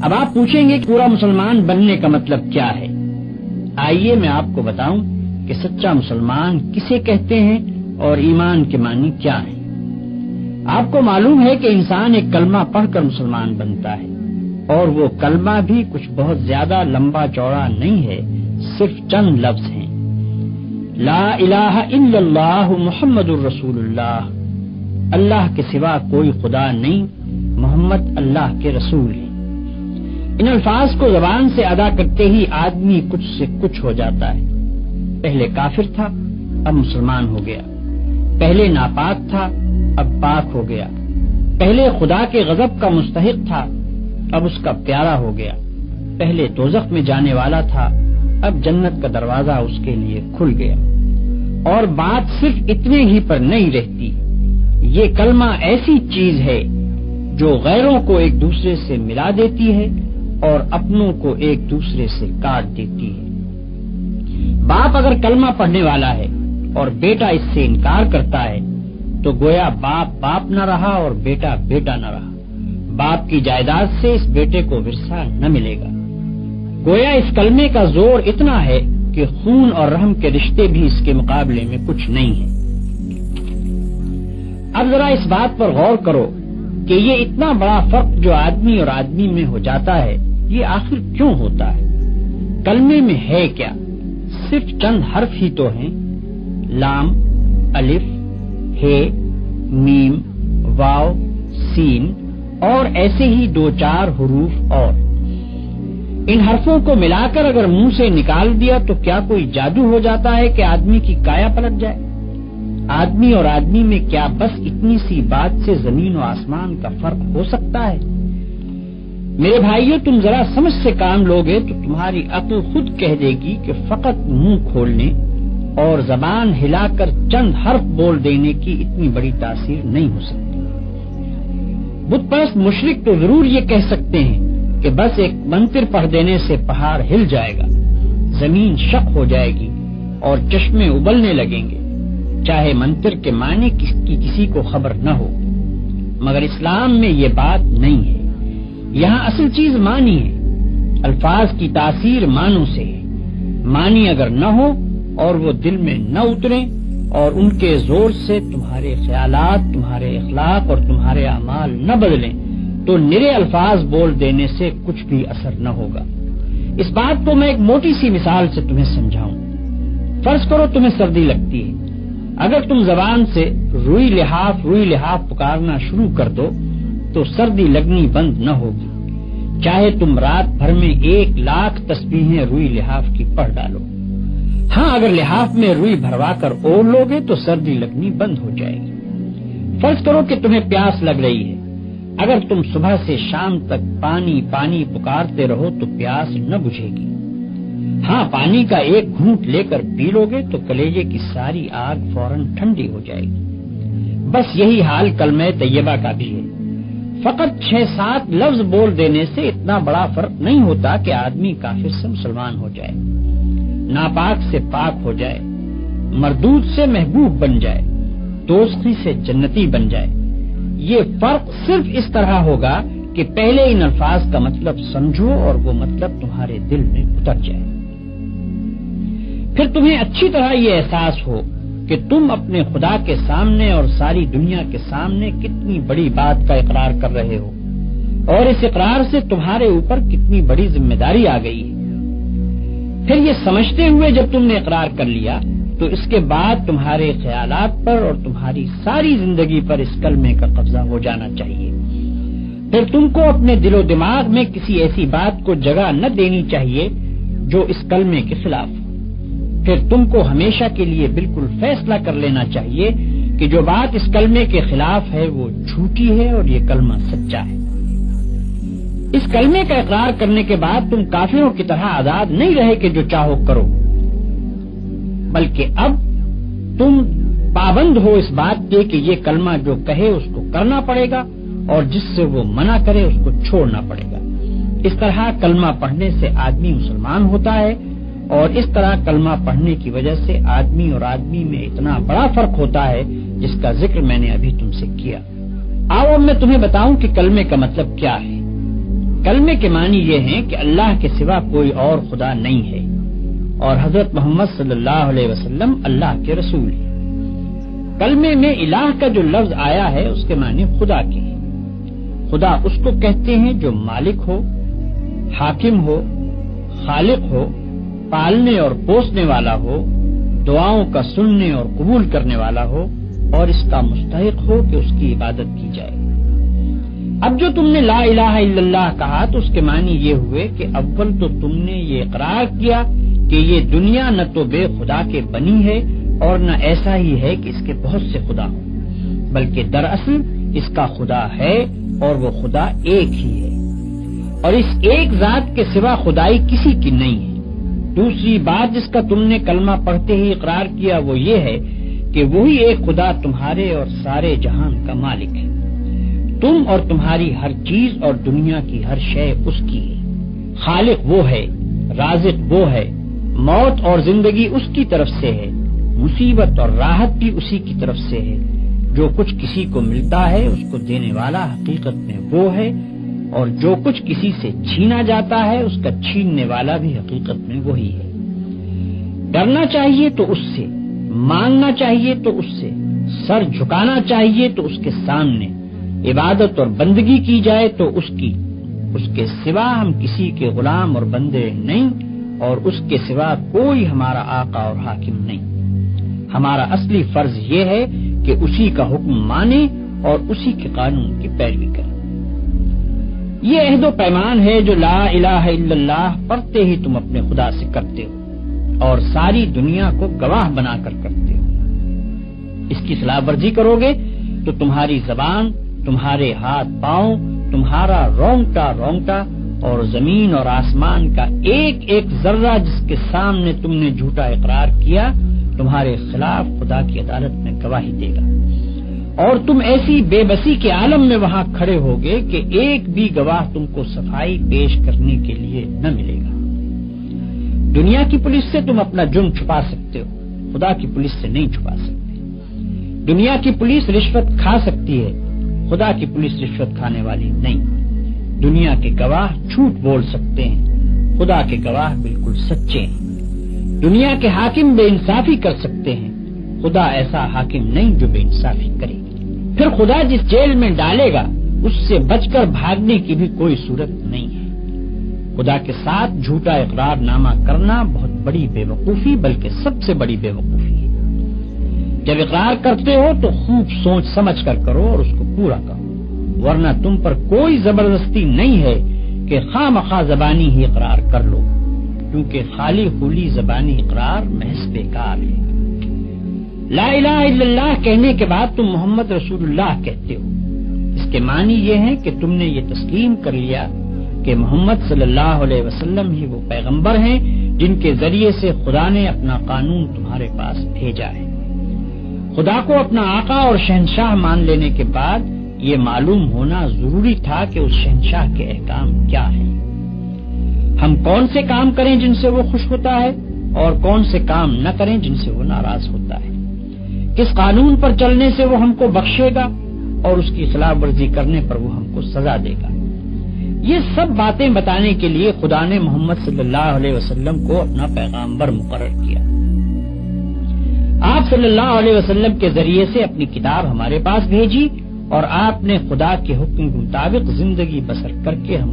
اب آپ پوچھیں گے کہ پورا مسلمان بننے کا مطلب کیا ہے؟ آئیے میں آپ کو بتاؤں کہ سچا مسلمان کسے کہتے ہیں اور ایمان کے معنی کیا ہیں۔ آپ کو معلوم ہے کہ انسان ایک کلمہ پڑھ کر مسلمان بنتا ہے، اور وہ کلمہ بھی کچھ بہت زیادہ لمبا چوڑا نہیں ہے، صرف چند لفظ ہیں۔ لا الہ الا اللہ محمد الرسول اللہ، اللہ کے سوا کوئی خدا نہیں، محمد اللہ کے رسول ہیں۔ ان الفاظ کو زبان سے ادا کرتے ہی آدمی کچھ سے کچھ ہو جاتا ہے۔ پہلے کافر تھا، اب مسلمان ہو گیا۔ پہلے ناپاک تھا، اب پاک ہو گیا۔ پہلے خدا کے غضب کا مستحق تھا، اب اس کا پیارا ہو گیا۔ پہلے دوزخ میں جانے والا تھا، اب جنت کا دروازہ اس کے لیے کھل گیا۔ اور بات صرف اتنے ہی پر نہیں رہتی، یہ کلمہ ایسی چیز ہے جو غیروں کو ایک دوسرے سے ملا دیتی ہے اور اپنوں کو ایک دوسرے سے کاٹ دیتی ہے۔ باپ اگر کلمہ پڑھنے والا ہے اور بیٹا اس سے انکار کرتا ہے تو گویا باپ باپ نہ رہا اور بیٹا بیٹا نہ رہا۔ باپ کی جائیداد سے اس بیٹے کو ورثہ نہ ملے گا۔ گویا اس کلمے کا زور اتنا ہے کہ خون اور رحم کے رشتے بھی اس کے مقابلے میں کچھ نہیں ہیں۔ اب ذرا اس بات پر غور کرو کہ یہ اتنا بڑا فرق جو آدمی اور آدمی میں ہو جاتا ہے، یہ آخر کیوں ہوتا ہے؟ کلمے میں ہے کیا؟ صرف چند حرف ہی تو ہیں، لام، الف، ہے، میم، واو، سین اور ایسے ہی دو چار حروف اور۔ ان حرفوں کو ملا کر اگر منہ سے نکال دیا تو کیا کوئی جادو ہو جاتا ہے کہ آدمی کی کایا پلٹ جائے؟ آدمی اور آدمی میں کیا بس اتنی سی بات سے زمین و آسمان کا فرق ہو سکتا ہے؟ میرے بھائیو، تم ذرا سمجھ سے کام لوگے تو تمہاری عقل خود کہہ دے گی کہ فقط منہ کھولنے اور زبان ہلا کر چند حرف بول دینے کی اتنی بڑی تاثیر نہیں ہو سکتی۔ بت پرست مشرک تو ضرور یہ کہہ سکتے ہیں کہ بس ایک منتر پڑھ دینے سے پہاڑ ہل جائے گا، زمین شق ہو جائے گی اور چشمے ابلنے لگیں گے، چاہے منتر کے معنی کی کسی کو خبر نہ ہو۔ مگر اسلام میں یہ بات نہیں ہے۔ یہاں اصل چیز معنی ہے۔ الفاظ کی تاثیر معنوں سے ہے۔ معنی اگر نہ ہو اور وہ دل میں نہ اتریں اور ان کے زور سے تمہارے خیالات، تمہارے اخلاق اور تمہارے اعمال نہ بدلیں تو نرے الفاظ بول دینے سے کچھ بھی اثر نہ ہوگا۔ اس بات کو میں ایک موٹی سی مثال سے تمہیں سمجھاؤں۔ فرض کرو تمہیں سردی لگتی ہے، اگر تم زبان سے روئی لحاف پکارنا شروع کر دو تو سردی لگنی بند نہ ہوگی، چاہے تم رات بھر میں 1,00,000 تسبیحیں روئی لحاف کی پڑھ ڈالو۔ ہاں، اگر لحاف میں روئی بھروا کر اوڑھ لوگے تو سردی لگنی بند ہو جائے گی۔ فرض کرو کہ تمہیں پیاس لگ رہی ہے، اگر تم صبح سے شام تک پانی پانی پکارتے رہو تو پیاس نہ بجھے گی۔ ہاں، پانی کا ایک گھونٹ لے کر پی لوگے تو کلیجے کی ساری آگ فوراً ٹھنڈی ہو جائے گی۔ بس یہی حال کلمہ طیبہ کا بھی ہے۔ فقط 6-7 لفظ بول دینے سے اتنا بڑا فرق نہیں ہوتا کہ آدمی کافر سے مسلمان ہو جائے، ناپاک سے پاک ہو جائے، مردود سے محبوب بن جائے، دوزخی سے جنتی بن جائے۔ یہ فرق صرف اس طرح ہوگا کہ پہلے ان الفاظ کا مطلب سمجھو اور وہ مطلب تمہارے دل میں اتر جائے۔ پھر تمہیں اچھی طرح یہ احساس ہو کہ تم اپنے خدا کے سامنے اور ساری دنیا کے سامنے کتنی بڑی بات کا اقرار کر رہے ہو، اور اس اقرار سے تمہارے اوپر کتنی بڑی ذمہ داری آ گئی ہے۔ پھر یہ سمجھتے ہوئے جب تم نے اقرار کر لیا تو اس کے بعد تمہارے خیالات پر اور تمہاری ساری زندگی پر اس کلمے کا قبضہ ہو جانا چاہیے۔ پھر تم کو اپنے دل و دماغ میں کسی ایسی بات کو جگہ نہ دینی چاہیے جو اس کلمے کے خلاف ہو۔ پھر تم کو ہمیشہ کے لیے بالکل فیصلہ کر لینا چاہیے کہ جو بات اس کلمے کے خلاف ہے وہ جھوٹی ہے اور یہ کلمہ سچا ہے۔ اس کلمے کا اقرار کرنے کے بعد تم کافروں کی طرح آزاد نہیں رہے کہ جو چاہو کرو، بلکہ اب تم پابند ہو اس بات کے کہ یہ کلمہ جو کہے اس کو کرنا پڑے گا اور جس سے وہ منع کرے اس کو چھوڑنا پڑے گا۔ اس طرح کلمہ پڑھنے سے آدمی مسلمان ہوتا ہے، اور اس طرح کلمہ پڑھنے کی وجہ سے آدمی اور آدمی میں اتنا بڑا فرق ہوتا ہے جس کا ذکر میں نے ابھی تم سے کیا۔ آؤ اب میں تمہیں بتاؤں کہ کلمے کا مطلب کیا ہے۔ کلمے کے معنی یہ ہیں کہ اللہ کے سوا کوئی اور خدا نہیں ہے اور حضرت محمد صلی اللہ علیہ وسلم اللہ کے رسول ہیں۔ کلمے میں الہ کا جو لفظ آیا ہے اس کے معنی خدا کے ہیں۔ خدا اس کو کہتے ہیں جو مالک ہو، حاکم ہو، خالق ہو، پالنے اور پوسنے والا ہو، دعاؤں کا سننے اور قبول کرنے والا ہو اور اس کا مستحق ہو کہ اس کی عبادت کی جائے۔ اب جو تم نے لا الہ الا اللہ کہا تو اس کے معنی یہ ہوئے کہ اول تو تم نے یہ اقرار کیا کہ یہ دنیا نہ تو بے خدا کے بنی ہے اور نہ ایسا ہی ہے کہ اس کے بہت سے خدا ہوں، بلکہ دراصل اس کا خدا ہے اور وہ خدا ایک ہی ہے اور اس ایک ذات کے سوا خدائی کسی کی نہیں ہے۔ دوسری بات جس کا تم نے کلمہ پڑھتے ہی اقرار کیا وہ یہ ہے کہ وہی ایک خدا تمہارے اور سارے جہان کا مالک ہے۔ تم اور تمہاری ہر چیز اور دنیا کی ہر شے اس کی ہے۔ خالق وہ ہے، رازق وہ ہے، موت اور زندگی اس کی طرف سے ہے، مصیبت اور راحت بھی اسی کی طرف سے ہے۔ جو کچھ کسی کو ملتا ہے اس کو دینے والا حقیقت میں وہ ہے اور جو کچھ کسی سے چھینا جاتا ہے اس کا چھیننے والا بھی حقیقت میں وہی ہے۔ ڈرنا چاہیے تو اس سے، مانگنا چاہیے تو اس سے، سر جھکانا چاہیے تو اس کے سامنے، عبادت اور بندگی کی جائے تو اس کی۔ اس کے سوا ہم کسی کے غلام اور بندے نہیں اور اس کے سوا کوئی ہمارا آقا اور حاکم نہیں۔ ہمارا اصلی فرض یہ ہے کہ اسی کا حکم مانے اور اسی کے قانون کی پیروی کریں۔ یہ عہد و پیمان ہے جو لا الہ الا اللہ پڑھتے ہی تم اپنے خدا سے کرتے ہو اور ساری دنیا کو گواہ بنا کر کرتے ہو۔ اس کی خلاف ورزی کرو گے تو تمہاری زبان، تمہارے ہاتھ پاؤں، تمہارا رونگٹا رونگٹا اور زمین اور آسمان کا ایک ایک ذرہ جس کے سامنے تم نے جھوٹا اقرار کیا تمہارے خلاف خدا کی عدالت میں گواہی دے گا، اور تم ایسی بے بسی کے عالم میں وہاں کھڑے ہوگے کہ ایک بھی گواہ تم کو صفائی پیش کرنے کے لیے نہ ملے گا۔ دنیا کی پولیس سے تم اپنا جرم چھپا سکتے ہو، خدا کی پولیس سے نہیں چھپا سکتے۔ دنیا کی پولیس رشوت کھا سکتی ہے، خدا کی پولیس رشوت کھانے والی نہیں۔ دنیا کے گواہ جھوٹ بول سکتے ہیں، خدا کے گواہ بالکل سچے ہیں۔ دنیا کے حاکم بے انصافی کر سکتے ہیں، خدا ایسا حاکم نہیں جو بے انصافی کرے۔ پھر خدا جس جیل میں ڈالے گا اس سے بچ کر بھاگنے کی بھی کوئی صورت نہیں ہے۔ خدا کے ساتھ جھوٹا اقرار نامہ کرنا بہت بڑی بے وقوفی بلکہ سب سے بڑی بے وقوفی ہے۔ جب اقرار کرتے ہو تو خوب سوچ سمجھ کر کرو اور اس کو پورا کرو، ورنہ تم پر کوئی زبردستی نہیں ہے کہ خواہ مخواہ زبانی ہی اقرار کر لو، کیونکہ خالی خولی زبانی اقرار محض بیکار ہے۔ لا الہ الا اللہ کہنے کے بعد تم محمد رسول اللہ کہتے ہو، اس کے معنی یہ ہے کہ تم نے یہ تسلیم کر لیا کہ محمد صلی اللہ علیہ وسلم ہی وہ پیغمبر ہیں جن کے ذریعے سے خدا نے اپنا قانون تمہارے پاس بھیجا ہے۔ خدا کو اپنا آقا اور شہنشاہ مان لینے کے بعد یہ معلوم ہونا ضروری تھا کہ اس شہنشاہ کے احکام کیا ہیں۔ ہم کون سے کام کریں جن سے وہ خوش ہوتا ہے اور کون سے کام نہ کریں جن سے وہ ناراض ہوتا ہے، کس قانون پر چلنے سے وہ ہم کو بخشے گا اور اس کی خلاف ورزی کرنے پر وہ ہم کو سزا دے گا۔ یہ سب باتیں بتانے کے لیے خدا نے محمد صلی اللہ علیہ وسلم کو اپنا پیغامبر مقرر کیا۔ آپ صلی اللہ علیہ وسلم کے ذریعے سے اپنی کتاب ہمارے پاس بھیجی اور آپ نے خدا کے حکم کے مطابق زندگی بسر کر کے ہم